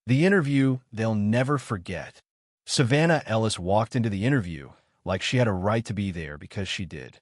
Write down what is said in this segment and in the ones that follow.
The interview they'll never forget. Savannah Ellis walked into the interview like she had a right to be there because she did.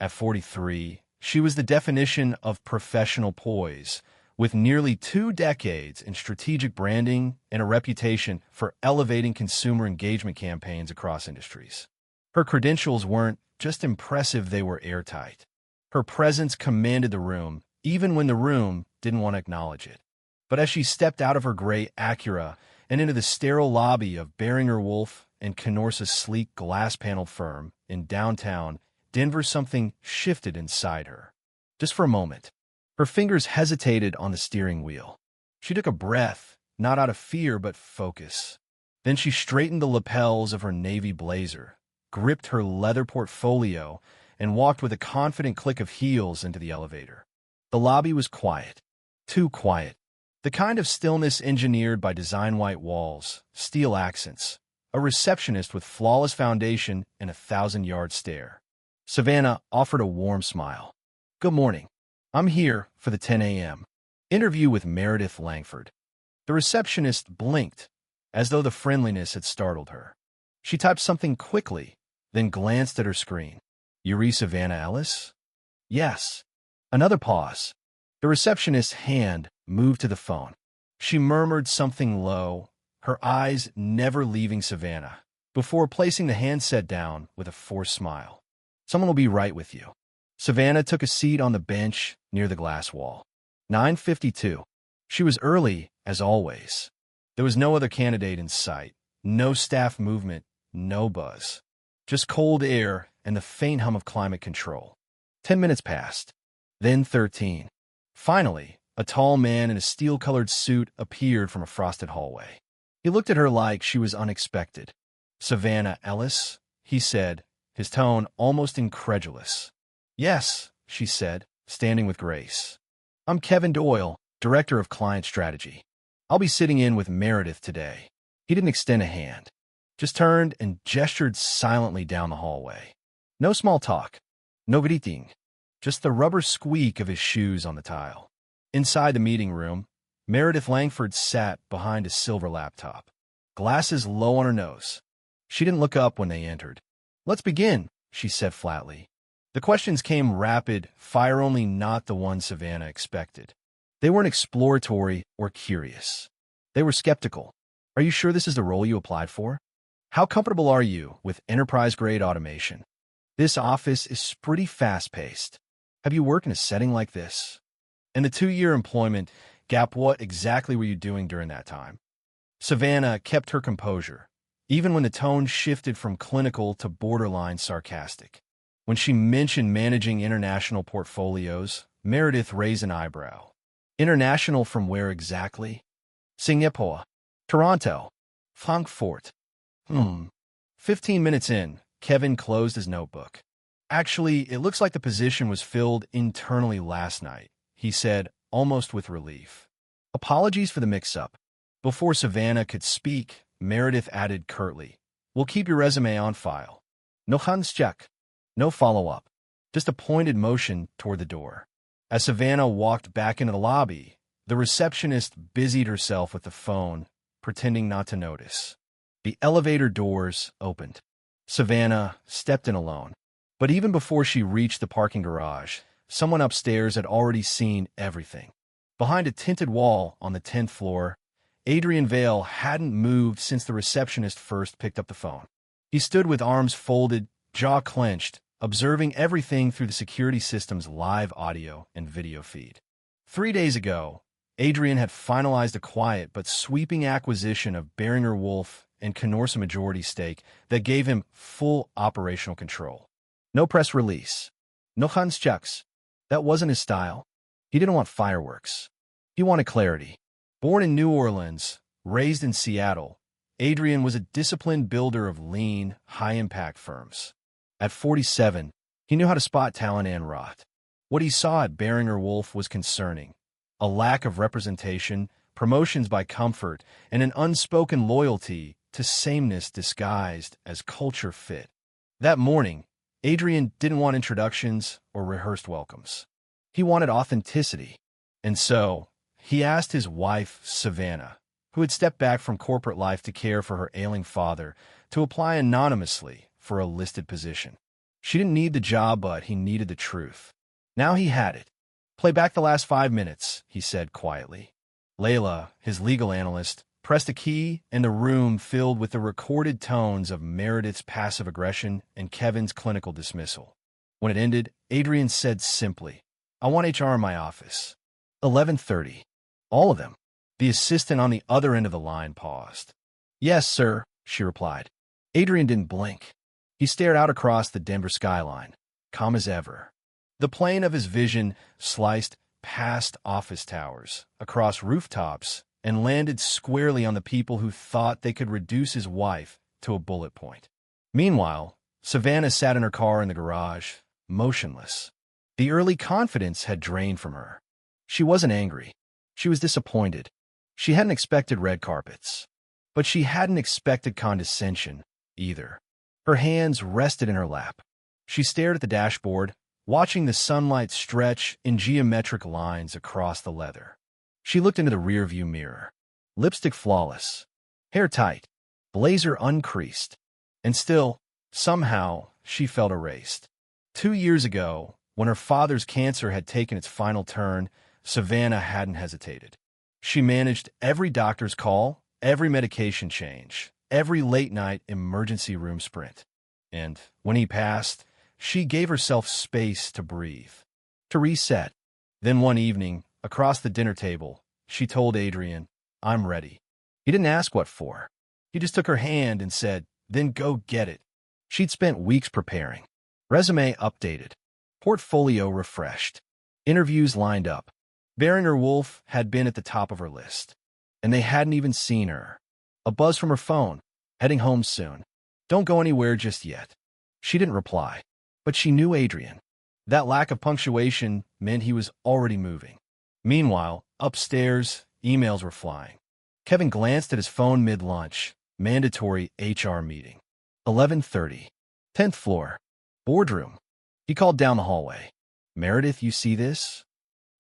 At 43, she was the definition of professional poise, with nearly 2 decades in strategic branding and a reputation for elevating consumer engagement campaigns across industries. Her credentials weren't just impressive, they were airtight. Her presence commanded the room, even when the room didn't want to acknowledge it. But as she stepped out of her gray Acura and into the sterile lobby of Beringer Wolf and Canorsa's sleek glass-paneled firm in downtown Denver, something shifted inside her. Just for a moment, her fingers hesitated on the steering wheel. She took a breath, not out of fear but focus. Then she straightened the lapels of her navy blazer, gripped her leather portfolio, and walked with a confident click of heels into the elevator. The lobby was quiet. Too quiet. The kind of stillness engineered by design white walls, steel accents, a receptionist with flawless foundation and a 1,000-yard stare. Savannah offered a warm smile. "Good morning. I'm here for the 10 a.m. interview with Meredith Langford." The receptionist blinked, as though the friendliness had startled her. She typed something quickly, then glanced at her screen. "You re Savannah Ellis?" "Yes." Another pause. The receptionist's hand moved to the phone. She murmured something low, her eyes never leaving Savannah, before placing the handset down with a forced smile. "Someone will be right with you." Savannah took a seat on the bench near the glass wall. 9:52. She was early, as always. There was no other candidate in sight, no staff movement, no buzz. Just cold air and the faint hum of climate control. 10 minutes passed. Then 13. Finally, a tall man in a steel-colored suit appeared from a frosted hallway. He looked at her like she was unexpected. "Savannah Ellis?" he said, his tone almost incredulous. "Yes," she said, standing with grace. "I'm Kevin Doyle, Director of Client Strategy. I'll be sitting in with Meredith today." He didn't extend a hand, just turned and gestured silently down the hallway. No small talk, no greeting, just the rubber squeak of his shoes on the tile. Inside the meeting room, Meredith Langford sat behind a silver laptop, glasses low on her nose. She didn't look up when they entered. "Let's begin," she said flatly. The questions came rapid, fire-only, not the ones Savannah expected. They weren't exploratory or curious. They were skeptical. "Are you sure this is the role you applied for? How comfortable are you with enterprise-grade automation? This office is pretty fast-paced. Have you worked in a setting like this? And the 2-year employment gap, what exactly were you doing during that time?" Savannah kept her composure, even when the tone shifted from clinical to borderline sarcastic. When she mentioned managing international portfolios, Meredith raised an eyebrow. "International from where exactly?" "Singapore, Toronto, Frankfurt." 15 minutes in, Kevin closed his notebook. "Actually, it looks like the position was filled internally last night," he said, almost with relief. "Apologies for the mix-up." Before Savannah could speak, Meredith added curtly, "We'll keep your resume on file." No handshake, no follow-up, just a pointed motion toward the door. As Savannah walked back into the lobby, the receptionist busied herself with the phone, pretending not to notice. The elevator doors opened. Savannah stepped in alone. But even before she reached the parking garage, someone upstairs had already seen everything. Behind a tinted wall on the 10th floor, Adrian Vale hadn't moved since the receptionist first picked up the phone. He stood with arms folded, jaw clenched, observing everything through the security system's live audio and video feed. 3 days ago, Adrian had finalized a quiet but sweeping acquisition of Beringer Wolf and Canorsa majority stake that gave him full operational control. No press release. No handshakes. That wasn't his style. He didn't want fireworks. He wanted clarity. Born in New Orleans, raised in Seattle, Adrian was a disciplined builder of lean, high-impact firms. At 47, he knew how to spot talent and rot. What he saw at Beringer Wolf was concerning. A lack of representation, promotions by comfort, and an unspoken loyalty to sameness disguised as culture fit. That morning, Adrian didn't want introductions or rehearsed welcomes. He wanted authenticity. And so, he asked his wife, Savannah, who had stepped back from corporate life to care for her ailing father, to apply anonymously for a listed position. She didn't need the job, but he needed the truth. Now he had it. "Play back the last 5 minutes," he said quietly. Layla, his legal analyst, pressed a key, and the room filled with the recorded tones of Meredith's passive aggression and Kevin's clinical dismissal. When it ended, Adrian said simply, "I want HR in my office." 11:30. All of them. The assistant on the other end of the line paused. "Yes, sir," she replied. Adrian didn't blink. He stared out across the Denver skyline, calm as ever. The plane of his vision sliced past office towers, across rooftops, and landed squarely on the people who thought they could reduce his wife to a bullet point. Meanwhile, Savannah sat in her car in the garage, motionless. The early confidence had drained from her. She wasn't angry. She was disappointed. She hadn't expected red carpets. But she hadn't expected condescension, either. Her hands rested in her lap. She stared at the dashboard, watching the sunlight stretch in geometric lines across the leather. She looked into the rearview mirror. Lipstick flawless. Hair tight. Blazer uncreased. And still, somehow, she felt erased. 2 years ago, when her father's cancer had taken its final turn, Savannah hadn't hesitated. She managed every doctor's call, every medication change, every late-night emergency room sprint. And when he passed, she gave herself space to breathe, to reset. Then one evening, across the dinner table, she told Adrian, "I'm ready." He didn't ask what for. He just took her hand and said, "Then go get it." She'd spent weeks preparing. Resume updated. Portfolio refreshed. Interviews lined up. Beringer Wolf had been at the top of her list. And they hadn't even seen her. A buzz from her phone. "Heading home soon. Don't go anywhere just yet." She didn't reply. But she knew Adrian. That lack of punctuation meant he was already moving. Meanwhile, upstairs, emails were flying. Kevin glanced at his phone mid-lunch. Mandatory HR meeting. 11:30. 10th floor. Boardroom. He called down the hallway. "Meredith, you see this?"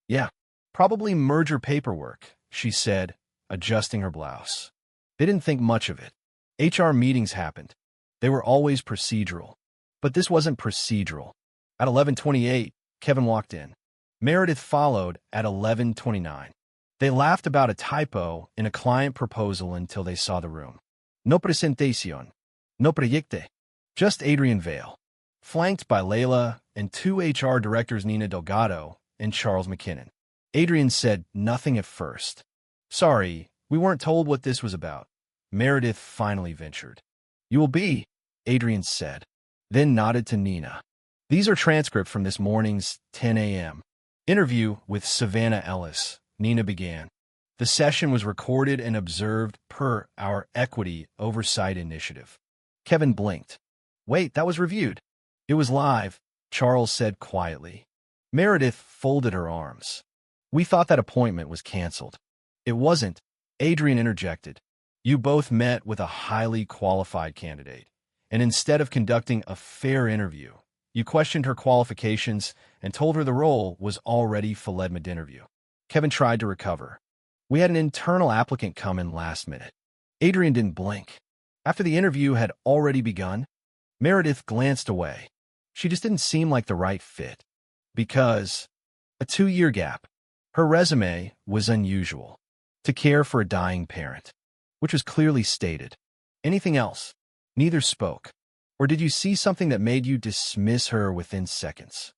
"Yeah. Probably merger paperwork," she said, adjusting her blouse. They didn't think much of it. HR meetings happened. They were always procedural. But this wasn't procedural. At 11:28, Kevin walked in. Meredith followed at 11:29. They laughed about a typo in a client proposal until they saw the room. No presentación. No proyecte. Just Adrian Vale, flanked by Layla and 2 HR directors, Nina Delgado and Charles McKinnon. Adrian said nothing at first. "Sorry, we weren't told what this was about." Meredith finally ventured. "You will be," Adrian said, then nodded to Nina. "These are transcripts from this morning's 10 a.m. interview with Savannah Ellis," Nina began. "The session was recorded and observed per our Equity Oversight Initiative." Kevin blinked. "Wait, that was reviewed." "It was live," Charles said quietly. Meredith folded her arms. "We thought that appointment was canceled." "It wasn't," Adrian interjected. "You both met with a highly qualified candidate, and instead of conducting a fair interview, you questioned her qualifications and told her the role was already full mid-interview." Kevin tried to recover. "We had an internal applicant come in last minute." Adrian didn't blink. After the interview had already begun, Meredith glanced away. She just didn't seem like the right fit. Because a 2-year gap. Her resume was unusual. To care for a dying parent, which was clearly stated. Anything else? Neither spoke. Or did you see something that made you dismiss her within seconds?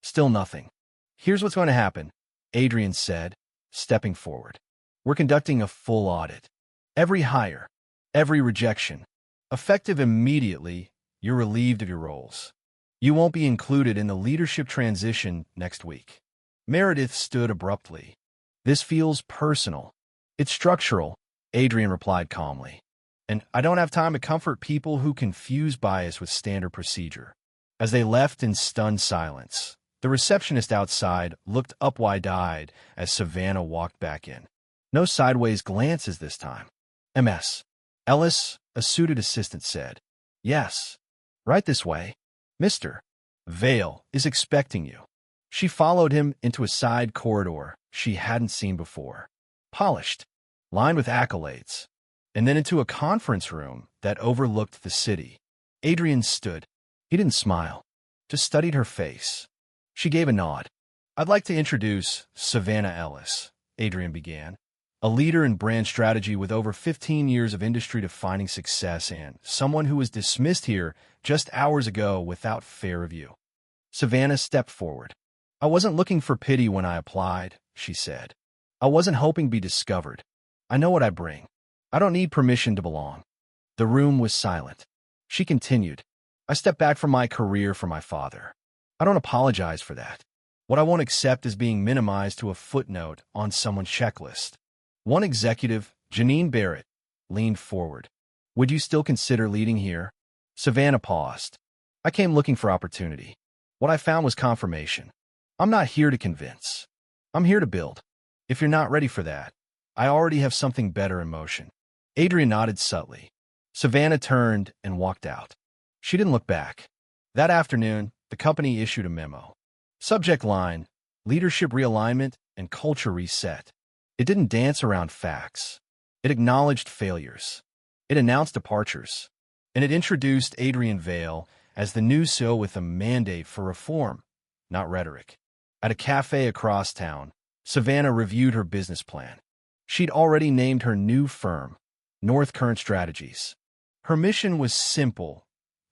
Still nothing. "Here's what's going to happen," Adrian said, stepping forward. "We're conducting a full audit. Every hire, every rejection. Effective immediately, you're relieved of your roles. You won't be included in the leadership transition next week." Meredith stood abruptly. "This feels personal." "It's structural," Adrian replied calmly. "And I don't have time to comfort people who confuse bias with standard procedure." As they left in stunned silence, the receptionist outside looked up wide-eyed as Savannah walked back in. No sideways glances this time. "MS. Ellis," a suited assistant said. "Yes. Right this way. Mr. Vale is expecting you." She followed him into a side corridor she hadn't seen before. Polished, lined with accolades, and then into a conference room that overlooked the city. Adrian stood. He didn't smile, just studied her face. She gave a nod. "I'd like to introduce Savannah Ellis," Adrian began, "a leader in brand strategy with over 15 years of industry-defining success and someone who was dismissed here just hours ago without fair review." Savannah stepped forward. "I wasn't looking for pity when I applied," she said. "I wasn't hoping to be discovered. I know what I bring. I don't need permission to belong." The room was silent. She continued, "I stepped back from my career for my father. I don't apologize for that. What I won't accept is being minimized to a footnote on someone's checklist." One executive, Janine Barrett, leaned forward. "Would you still consider leading here?" Savannah paused. "I came looking for opportunity. What I found was confirmation. I'm not here to convince. I'm here to build. If you're not ready for that, I already have something better in motion." Adrian nodded subtly. Savannah turned and walked out. She didn't look back. That afternoon, the company issued a memo. Subject line: Leadership Realignment and Culture Reset. It didn't dance around facts. It acknowledged failures. It announced departures. And it introduced Adrian Vale as the new CEO with a mandate for reform, not rhetoric. At a cafe across town, Savannah reviewed her business plan. She'd already named her new firm, North Current Strategies. Her mission was simple: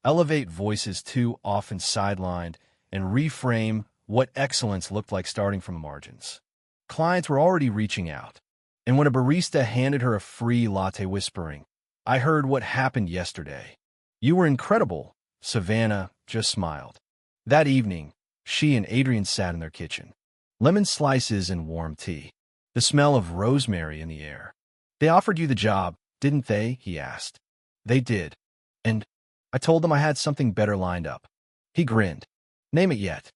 elevate voices too often sidelined and reframe what excellence looked like starting from the margins. Clients were already reaching out, and when a barista handed her a free latte whispering, "I heard what happened yesterday. You were incredible," Savannah just smiled. That evening, she and Adrian sat in their kitchen. Lemon slices and warm tea. The smell of rosemary in the air. "They offered you the job, didn't they?" he asked. "They did. And I told them I had something better lined up." He grinned. "Name it yet."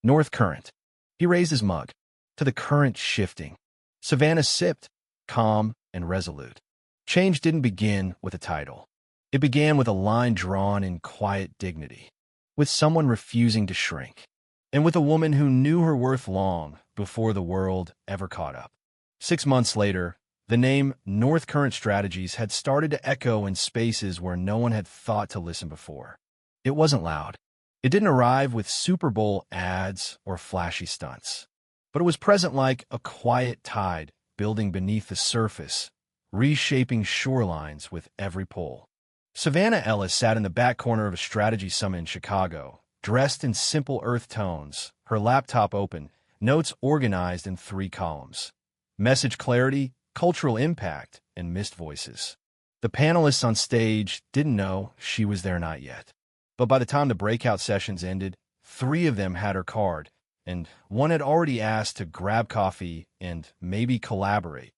"North Current." He raised his mug. To the current shifting. Savannah sipped, calm and resolute. Change didn't begin with a title. It began with a line drawn in quiet dignity, with someone refusing to shrink, and with a woman who knew her worth long before the world ever caught up. 6 months later, the name North Current Strategies had started to echo in spaces where no one had thought to listen before. It wasn't loud. It didn't arrive with Super Bowl ads or flashy stunts. But it was present like a quiet tide building beneath the surface, reshaping shorelines with every pull. Savannah Ellis sat in the back corner of a strategy summit in Chicago, dressed in simple earth tones, her laptop open, notes organized in 3 columns. Message clarity, cultural impact, and missed voices. The panelists on stage didn't know she was there not yet. But by the time the breakout sessions ended, 3 of them had her card, and one had already asked to grab coffee and maybe collaborate.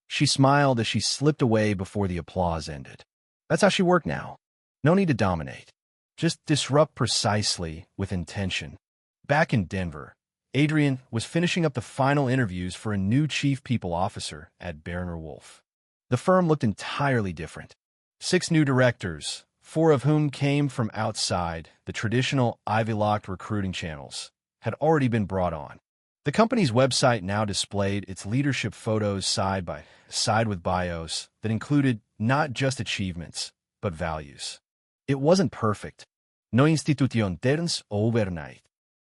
She smiled as she slipped away before the applause ended. That's how she worked now. No need to dominate. Just disrupt precisely with intention. Back in Denver, Adrian was finishing up the final interviews for a new chief people officer at Berner Wolf. The firm looked entirely different. 6 new directors, 4 of whom came from outside the traditional Ivy-locked recruiting channels, had already been brought on. The company's website now displayed its leadership photos side by side with bios that included not just achievements, but values. It wasn't perfect. No institución turns overnight.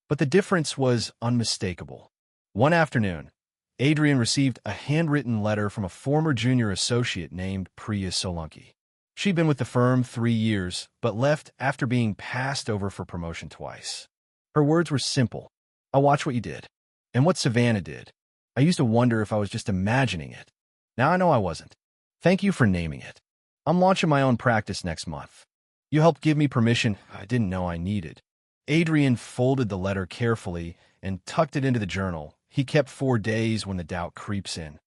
But the difference was unmistakable. One afternoon, Adrian received a handwritten letter from a former junior associate named Priya Solanki. She'd been with the firm 3 years, but left after being passed over for promotion twice. Her words were simple. "I watched what you did, and what Savannah did. I used to wonder if I was just imagining it. Now I know I wasn't. Thank you for naming it. I'm launching my own practice next month. You helped give me permission I didn't know I needed." Adrian folded the letter carefully and tucked it into the journal he kept for days when the doubt creeps in.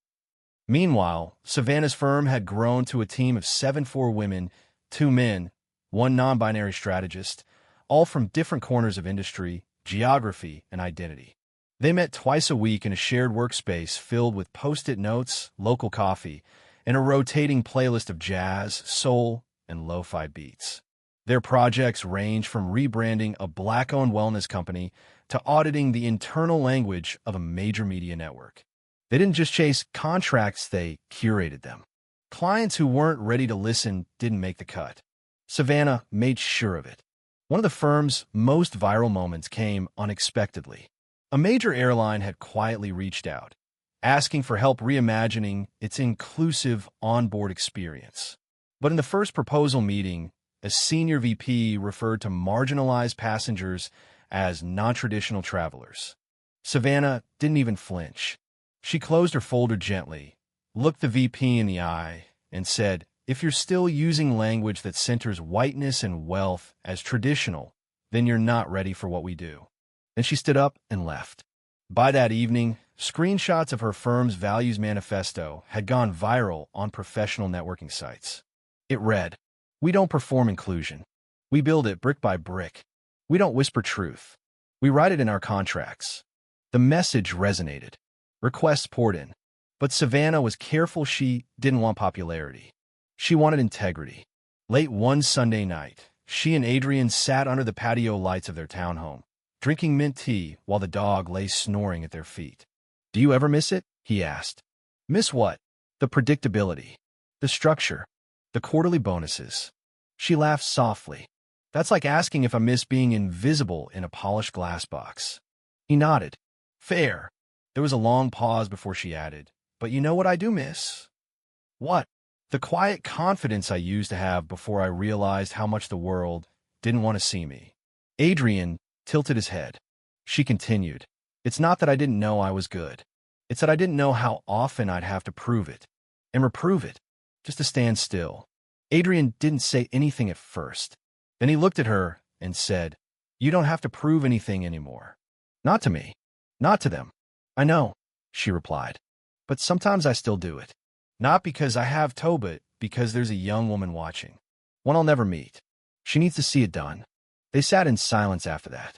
Meanwhile, Savannah's firm had grown to a team of 7 women, 2 men, 1 non-binary strategist, all from different corners of industry, geography, and identity. They met twice a week in a shared workspace filled with post-it notes, local coffee, and a rotating playlist of jazz, soul, and lo-fi beats. Their projects range from rebranding a Black-owned wellness company to auditing the internal language of a major media network. They didn't just chase contracts, they curated them. Clients who weren't ready to listen didn't make the cut. Savannah made sure of it. One of the firm's most viral moments came unexpectedly. A major airline had quietly reached out, asking for help reimagining its inclusive onboard experience. But in the first proposal meeting, a senior VP referred to marginalized passengers as non-traditional travelers. Savannah didn't even flinch. She closed her folder gently, looked the VP in the eye, and said, "If you're still using language that centers whiteness and wealth as traditional, then you're not ready for what we do." Then she stood up and left. By that evening, screenshots of her firm's values manifesto had gone viral on professional networking sites. It read, "We don't perform inclusion. We build it brick by brick. We don't whisper truth. We write it in our contracts." The message resonated. Requests poured in. But Savannah was careful. She didn't want popularity. She wanted integrity. Late one Sunday night, she and Adrian sat under the patio lights of their townhome, drinking mint tea while the dog lay snoring at their feet. "Do you ever miss it?" he asked. "Miss what?" "The predictability. The structure. The quarterly bonuses." She laughed softly. "That's like asking if I miss being invisible in a polished glass box." He nodded. "Fair." There was a long pause before she added, "But you know what I do miss?" "What?" "The quiet confidence I used to have before I realized how much the world didn't want to see me." Adrian tilted his head. She continued, "It's not that I didn't know I was good. It's that I didn't know how often I'd have to prove it, and reprove it, just to stand still." Adrian didn't say anything at first. Then he looked at her and said, "You don't have to prove anything anymore. Not to me. Not to them." "I know," she replied. "But sometimes I still do it. Not because I have to, but because there's a young woman watching. One I'll never meet. She needs to see it done." They sat in silence after that.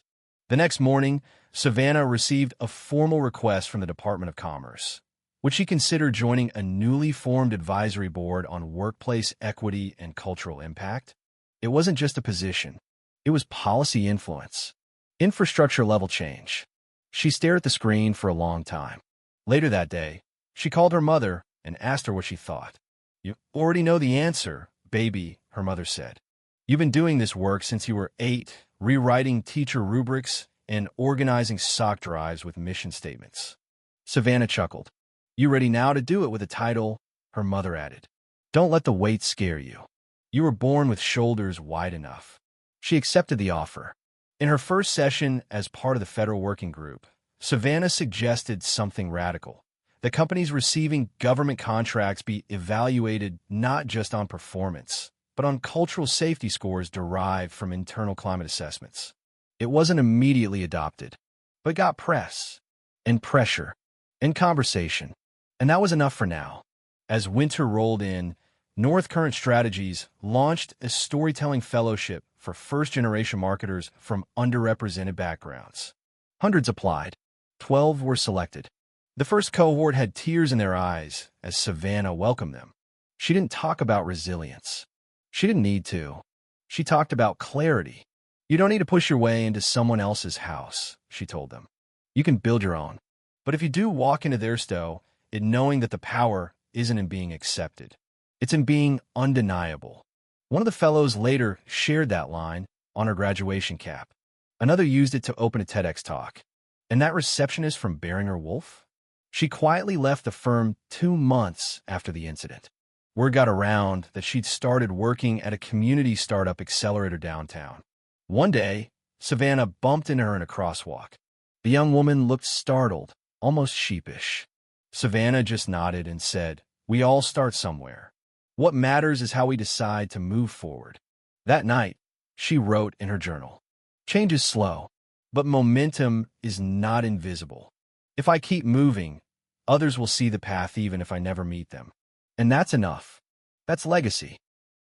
The next morning, Savannah received a formal request from the Department of Commerce. Would she consider joining a newly formed advisory board on workplace equity and cultural impact? It wasn't just a position. It was policy influence. Infrastructure-level change. She stared at the screen for a long time. Later that day, she called her mother and asked her what she thought. "You already know the answer, baby," her mother said. "You've been doing this work since you were 8, rewriting teacher rubrics and organizing sock drives with mission statements." Savannah chuckled. "You ready now to do it with a title?" her mother added. "Don't let the weight scare you. You were born with shoulders wide enough." She accepted the offer. In her first session as part of the federal working group, Savannah suggested something radical: that companies receiving government contracts be evaluated not just on performance, but on cultural safety scores derived from internal climate assessments. It wasn't immediately adopted, but got press, and pressure, and conversation. And that was enough for now. As winter rolled in, North Current Strategies launched a storytelling fellowship for first-generation marketers from underrepresented backgrounds. Hundreds applied. 12 were selected. The first cohort had tears in their eyes as Savannah welcomed them. She didn't talk about resilience. She didn't need to. She talked about clarity. "You don't need to push your way into someone else's house," she told them. "You can build your own. But if you do walk into their stove, knowing that the power isn't in being accepted. It's in being undeniable." One of the fellows later shared that line on her graduation cap. Another used it to open a TEDx talk. And that receptionist from Beringer Wolf? She quietly left the firm 2 months after the incident. Word got around that she'd started working at a community startup accelerator downtown. One day, Savannah bumped into her in a crosswalk. The young woman looked startled, almost sheepish. Savannah just nodded and said, "We all start somewhere. What matters is how we decide to move forward." That night, she wrote in her journal, "Change is slow, but momentum is not invisible. If I keep moving, others will see the path even if I never meet them. And that's enough. That's legacy."